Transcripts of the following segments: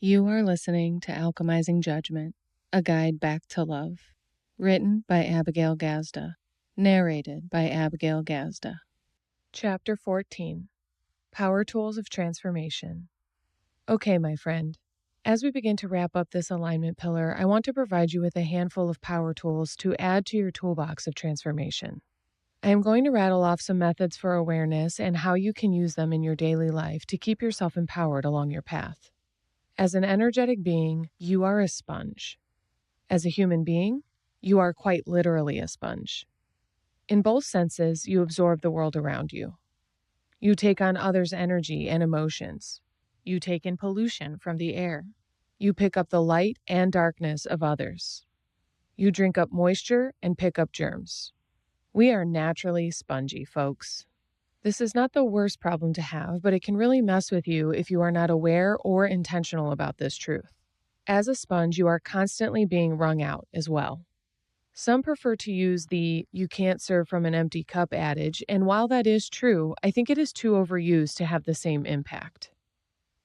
You are listening to Alchemizing Judgment, a guide back to love. Written by Abigail Gazda. Narrated by Abigail Gazda. Chapter 14. Power Tools of Transformation. Okay, my friend. As we begin to wrap up this alignment pillar, I want to provide you with a handful of power tools to add to your toolbox of transformation. I am going to rattle off some methods for awareness and how you can use them in your daily life to keep yourself empowered along your path. As an energetic being, you are a sponge. As a human being, you are quite literally a sponge. In both senses, you absorb the world around you. You take on others' energy and emotions. You take in pollution from the air. You pick up the light and darkness of others. You drink up moisture and pick up germs. We are naturally spongy, folks. This is not the worst problem to have, but it can really mess with you if you are not aware or intentional about this truth. As a sponge, you are constantly being wrung out as well. Some prefer to use the "you can't serve from an empty cup" adage, and while that is true, I think it is too overused to have the same impact.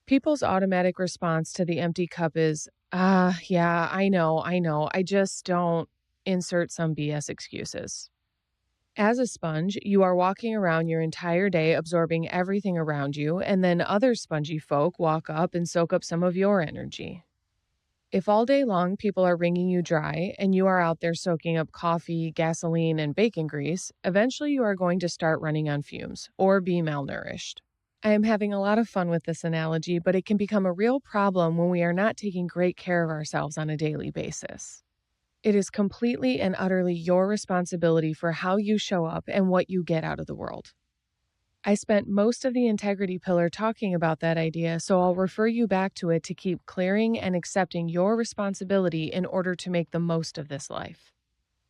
People's automatic response to the empty cup is, yeah, I know, I just don't insert some BS excuses. As a sponge, you are walking around your entire day absorbing everything around you, and then other spongy folk walk up and soak up some of your energy. If all day long people are wringing you dry and you are out there soaking up coffee, gasoline, and bacon grease, eventually you are going to start running on fumes or be malnourished. I am having a lot of fun with this analogy, but it can become a real problem when we are not taking great care of ourselves on a daily basis. It is completely and utterly your responsibility for how you show up and what you get out of the world. I spent most of the integrity pillar talking about that idea, so I'll refer you back to it to keep clearing and accepting your responsibility in order to make the most of this life.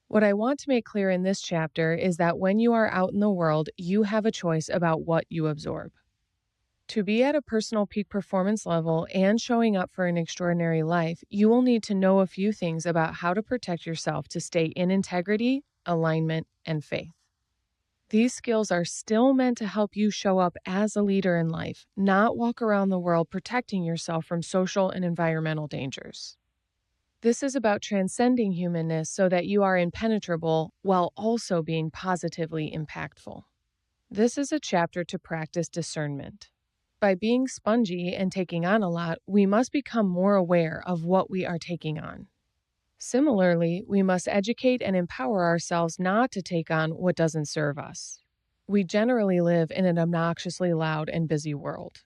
What I want to make clear in this chapter is that when you are out in the world, you have a choice about what you absorb. To be at a personal peak performance level and showing up for an extraordinary life, you will need to know a few things about how to protect yourself to stay in integrity, alignment, and faith. These skills are still meant to help you show up as a leader in life, not walk around the world protecting yourself from social and environmental dangers. This is about transcending humanness so that you are impenetrable while also being positively impactful. This is a chapter to practice discernment. By being spongy and taking on a lot, we must become more aware of what we are taking on. Similarly, we must educate and empower ourselves not to take on what doesn't serve us. We generally live in an obnoxiously loud and busy world.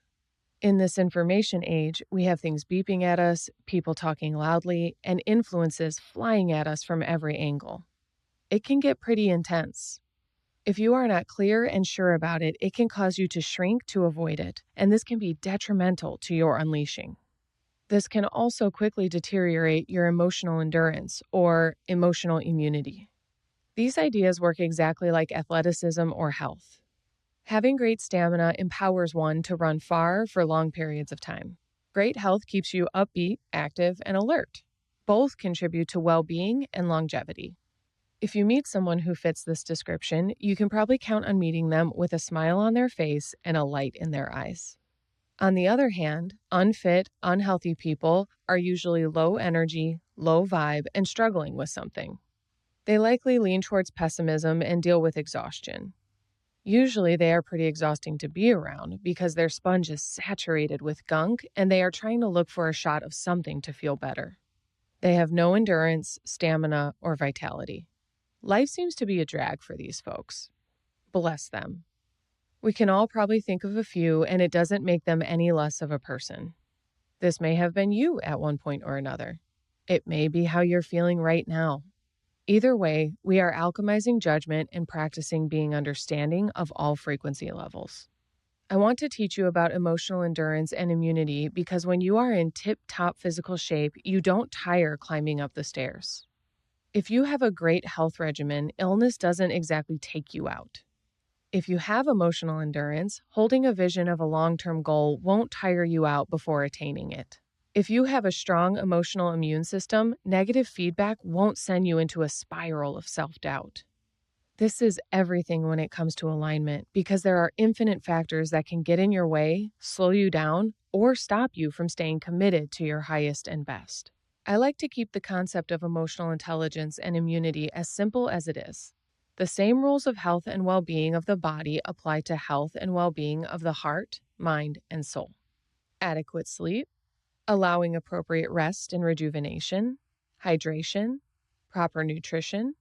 In this information age, we have things beeping at us, people talking loudly, and influences flying at us from every angle. It can get pretty intense. If you are not clear and sure about it, it can cause you to shrink to avoid it, and this can be detrimental to your unleashing. This can also quickly deteriorate your emotional endurance or emotional immunity. These ideas work exactly like athleticism or health. Having great stamina empowers one to run far for long periods of time. Great health keeps you upbeat, active, and alert. Both contribute to well-being and longevity. If you meet someone who fits this description, you can probably count on meeting them with a smile on their face and a light in their eyes. On the other hand, unfit, unhealthy people are usually low energy, low vibe, and struggling with something. They likely lean towards pessimism and deal with exhaustion. Usually they are pretty exhausting to be around because their sponge is saturated with gunk and they are trying to look for a shot of something to feel better. They have no endurance, stamina, or vitality. Life seems to be a drag for these folks. Bless them. We can all probably think of a few, and it doesn't make them any less of a person. This may have been you at one point or another. It may be how you're feeling right now. Either way, we are alchemizing judgment and practicing being understanding of all frequency levels. I want to teach you about emotional endurance and immunity because when you are in tip-top physical shape, you don't tire climbing up the stairs. If you have a great health regimen, illness doesn't exactly take you out. If you have emotional endurance, holding a vision of a long-term goal won't tire you out before attaining it. If you have a strong emotional immune system, negative feedback won't send you into a spiral of self-doubt. This is everything when it comes to alignment because there are infinite factors that can get in your way, slow you down, or stop you from staying committed to your highest and best. I like to keep the concept of emotional intelligence and immunity as simple as it is. The same rules of health and well-being of the body apply to health and well-being of the heart, mind, and soul. Adequate sleep, allowing appropriate rest and rejuvenation, hydration, proper nutrition,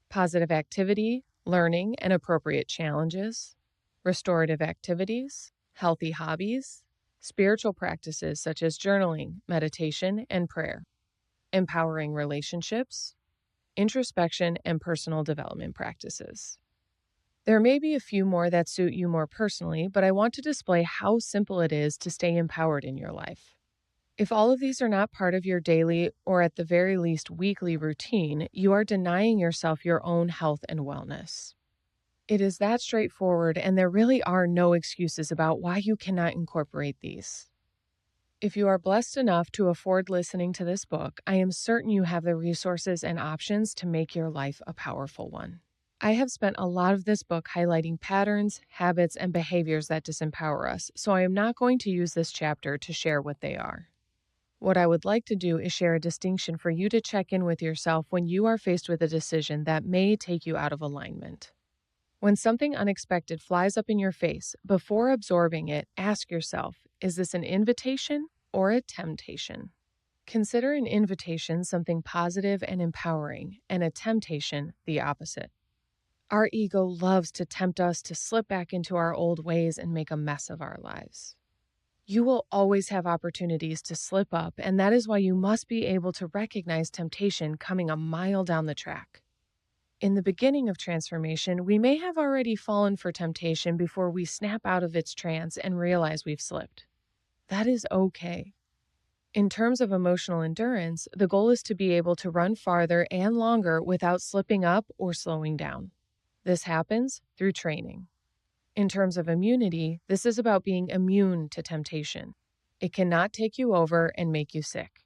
positive activity, learning and appropriate challenges, restorative activities, healthy hobbies, spiritual practices such as journaling, meditation, and prayer, empowering relationships, introspection, and personal development practices. There may be a few more that suit you more personally, but I want to display how simple it is to stay empowered in your life. If all of these are not part of your daily or at the very least weekly routine, you are denying yourself your own health and wellness. It is that straightforward, and there really are no excuses about why you cannot incorporate these. If you are blessed enough to afford listening to this book, I am certain you have the resources and options to make your life a powerful one. I have spent a lot of this book highlighting patterns, habits, and behaviors that disempower us, so I am not going to use this chapter to share what they are. What I would like to do is share a distinction for you to check in with yourself when you are faced with a decision that may take you out of alignment. When something unexpected flies up in your face, before absorbing it, ask yourself, is this an invitation or a temptation? Consider an invitation something positive and empowering, and a temptation the opposite. Our ego loves to tempt us to slip back into our old ways and make a mess of our lives. You will always have opportunities to slip up, and that is why you must be able to recognize temptation coming a mile down the track. In the beginning of transformation, we may have already fallen for temptation before we snap out of its trance and realize we've slipped. That is okay. In terms of emotional endurance, the goal is to be able to run farther and longer without slipping up or slowing down. This happens through training. In terms of immunity, this is about being immune to temptation. It cannot take you over and make you sick.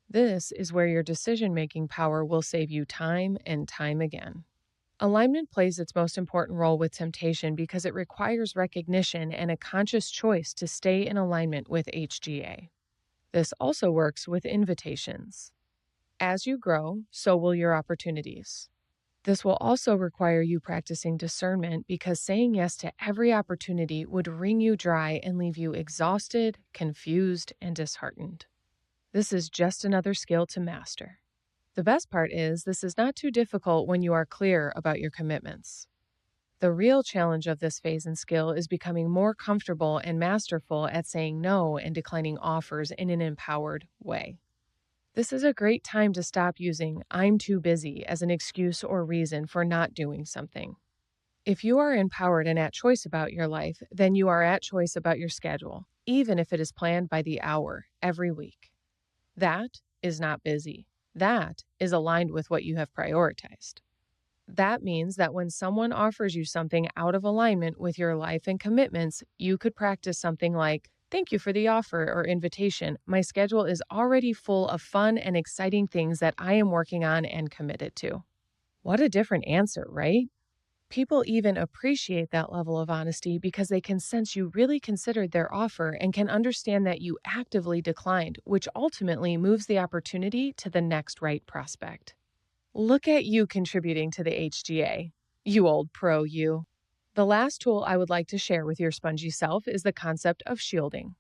This is where your decision-making power will save you time and time again. Alignment plays its most important role with temptation because it requires recognition and a conscious choice to stay in alignment with HGA. This also works with invitations. As you grow, so will your opportunities. This will also require you practicing discernment because saying yes to every opportunity would wring you dry and leave you exhausted, confused, and disheartened. This is just another skill to master. The best part is this is not too difficult when you are clear about your commitments. The real challenge of this phase and skill is becoming more comfortable and masterful at saying no and declining offers in an empowered way. This is a great time to stop using "I'm too busy" as an excuse or reason for not doing something. If you are empowered and at choice about your life, then you are at choice about your schedule, even if it is planned by the hour every week. That is not busy. That is aligned with what you have prioritized. That means that when someone offers you something out of alignment with your life and commitments, you could practice something like, "Thank you for the offer or invitation. My schedule is already full of fun and exciting things that I am working on and committed to." What a different answer, right? People even appreciate that level of honesty because they can sense you really considered their offer and can understand that you actively declined, which ultimately moves the opportunity to the next right prospect. Look at you contributing to the HGA. You old pro, you. The last tool I would like to share with your spongy self is the concept of shielding.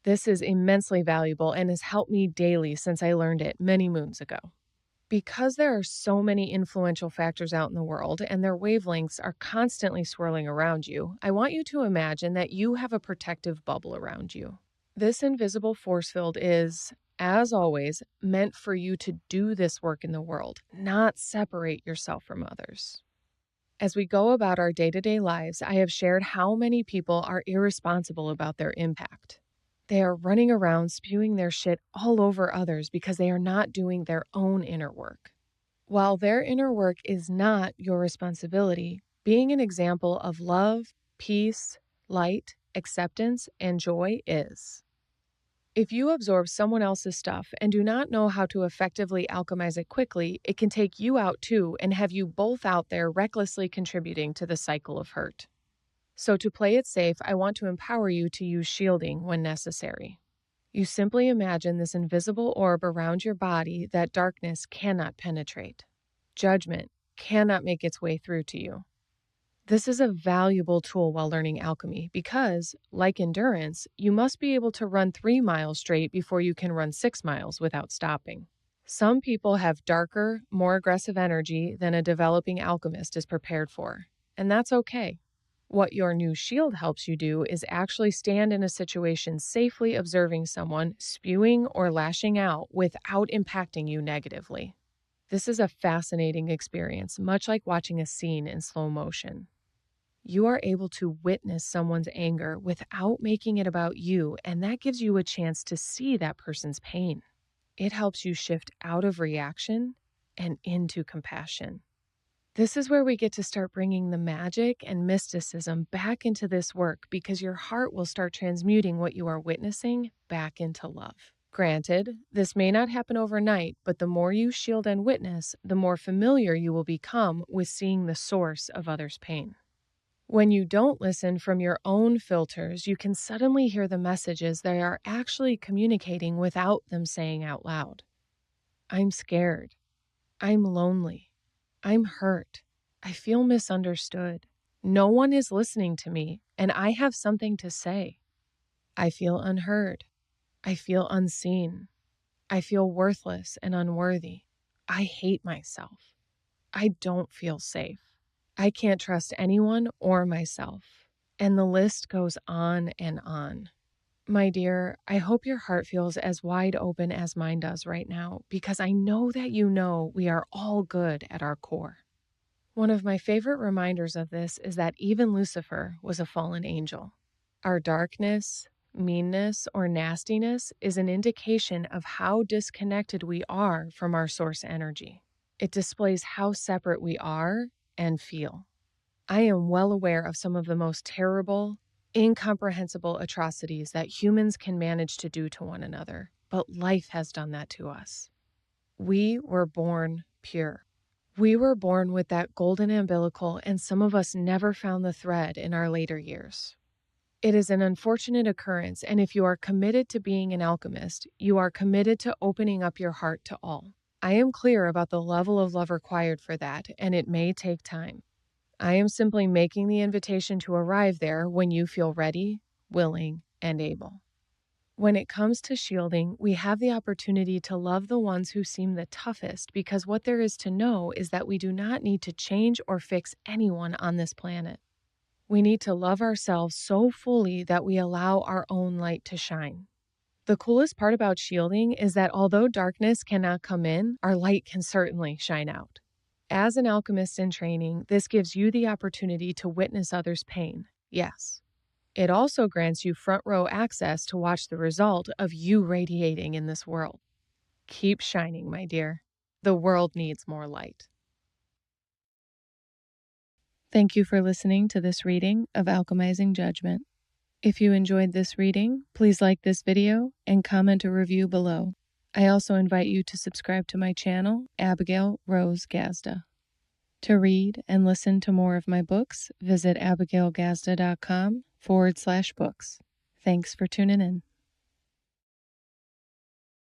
This is immensely valuable and has helped me daily since I learned it many moons ago. Because there are so many influential factors out in the world and their wavelengths are constantly swirling around you, I want you to imagine that you have a protective bubble around you. This invisible force field is, as always, meant for you to do this work in the world, not separate yourself from others. As we go about our day-to-day lives, I have shared how many people are irresponsible about their impact. They are running around spewing their shit all over others because they are not doing their own inner work. While their inner work is not your responsibility, being an example of love, peace, light, acceptance, and joy is. If you absorb someone else's stuff and do not know how to effectively alchemize it quickly, it can take you out too and have you both out there recklessly contributing to the cycle of hurt. So to play it safe, I want to empower you to use shielding when necessary. You simply imagine this invisible orb around your body that darkness cannot penetrate. Judgment cannot make its way through to you. This is a valuable tool while learning alchemy because, like endurance, you must be able to run 3 miles straight before you can run 6 miles without stopping. Some people have darker, more aggressive energy than a developing alchemist is prepared for, and that's okay. What your new shield helps you do is actually stand in a situation safely observing someone spewing or lashing out without impacting you negatively. This is a fascinating experience, much like watching a scene in slow motion. You are able to witness someone's anger without making it about you, and that gives you a chance to see that person's pain. It helps you shift out of reaction and into compassion. This is where we get to start bringing the magic and mysticism back into this work because your heart will start transmuting what you are witnessing back into love. Granted, this may not happen overnight, but the more you shield and witness, the more familiar you will become with seeing the source of others' pain. When you don't listen from your own filters, you can suddenly hear the messages they are actually communicating without them saying out loud. I'm scared. I'm lonely. I'm hurt. I feel misunderstood. No one is listening to me, and I have something to say. I feel unheard. I feel unseen. I feel worthless and unworthy. I hate myself. I don't feel safe. I can't trust anyone or myself. And the list goes on and on. My dear, I hope your heart feels as wide open as mine does right now, because I know that you know we are all good at our core. One of my favorite reminders of this is that even Lucifer was a fallen angel. Our darkness, meanness, or nastiness is an indication of how disconnected we are from our source energy. It displays how separate we are and feel. I am well aware of some of the most terrible, incomprehensible atrocities that humans can manage to do to one another, but life has done that to us. We were born pure. We were born with that golden umbilical, and some of us never found the thread in our later years. It is an unfortunate occurrence, and if you are committed to being an alchemist, you are committed to opening up your heart to all. I am clear about the level of love required for that, and it may take time. I am simply making the invitation to arrive there when you feel ready, willing, and able. When it comes to shielding, we have the opportunity to love the ones who seem the toughest because what there is to know is that we do not need to change or fix anyone on this planet. We need to love ourselves so fully that we allow our own light to shine. The coolest part about shielding is that although darkness cannot come in, our light can certainly shine out. As an alchemist in training, this gives you the opportunity to witness others' pain, yes. It also grants you front row access to watch the result of you radiating in this world. Keep shining, my dear. The world needs more light. Thank you for listening to this reading of Alchemizing Judgment. If you enjoyed this reading, please like this video and comment a review below. I also invite you to subscribe to my channel, Abigail Rose Gazda. To read and listen to more of my books, visit abigailgazda.com/books. Thanks for tuning in.